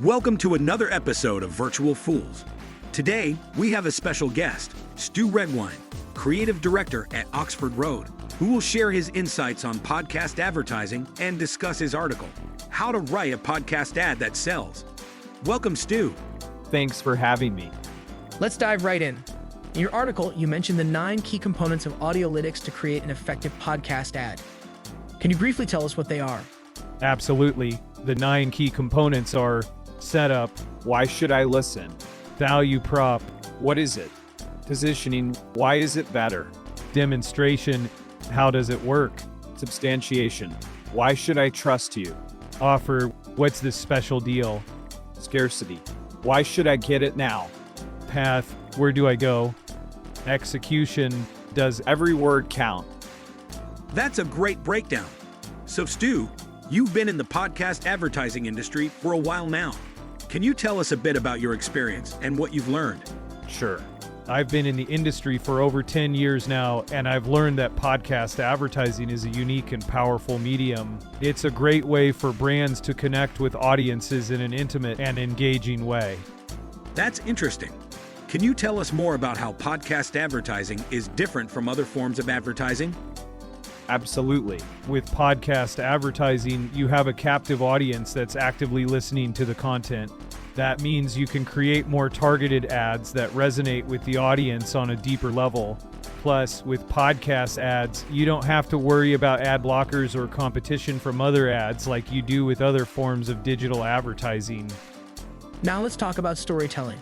Welcome to another episode of Virtual Fools. Today, we have a special guest, Stu Redwine, Creative Director at Oxford Road, who will share his insights on podcast advertising and discuss his article, How to Write a Podcast Ad That Sells. Welcome, Stu. Thanks for having me. Let's dive right in. In your article, you mentioned the 9 key components of Audiolytics to create an effective podcast ad. Can you briefly tell us what they are? Absolutely. The 9 key components are setup, why should I listen? Value prop, what is it? Positioning, why is it better? Demonstration, how does it work? Substantiation, why should I trust you? Offer, what's this special deal? Scarcity, why should I get it now? Path, where do I go? Execution, does every word count? That's a great breakdown. So, Stu, you've been in the podcast advertising industry for a while now. Can you tell us a bit about your experience and what you've learned? Sure. I've been in the industry for over 10 years now, and I've learned that podcast advertising is a unique and powerful medium. It's a great way for brands to connect with audiences in an intimate and engaging way. That's interesting. Can you tell us more about how podcast advertising is different from other forms of advertising? Absolutely. With podcast advertising, you have a captive audience that's actively listening to the content. That means you can create more targeted ads that resonate with the audience on a deeper level. Plus, with podcast ads, you don't have to worry about ad blockers or competition from other ads like you do with other forms of digital advertising. Now let's talk about storytelling.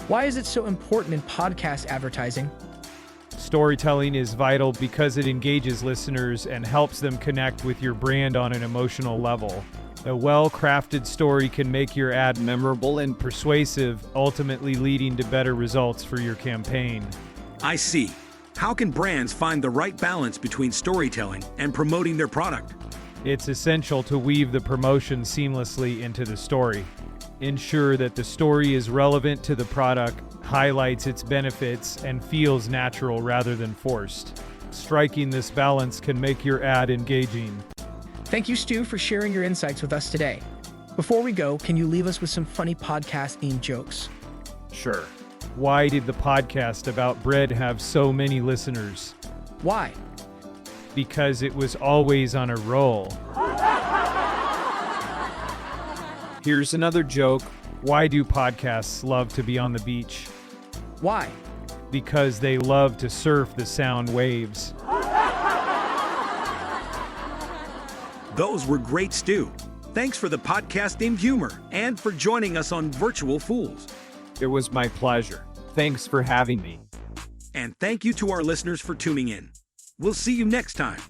Why is it so important in podcast advertising? Storytelling is vital because it engages listeners and helps them connect with your brand on an emotional level. A well-crafted story can make your ad memorable and persuasive, ultimately leading to better results for your campaign. I see. How can brands find the right balance between storytelling and promoting their product? It's essential to weave the promotion seamlessly into the story. Ensure that the story is relevant to the product, highlights its benefits, and feels natural rather than forced. Striking this balance can make your ad engaging. Thank you, Stu, for sharing your insights with us today. Before we go, can you leave us with some funny podcast-themed jokes? Sure. Why did the podcast about bread have so many listeners? Why? Because it was always on a roll. Here's another joke. Why do podcasts love to be on the beach? Why? Because they love to surf the sound waves. Those were great, Stu. Thanks for the podcast-themed humor and for joining us on Virtual Fools. It was my pleasure. Thanks for having me. And thank you to our listeners for tuning in. We'll see you next time.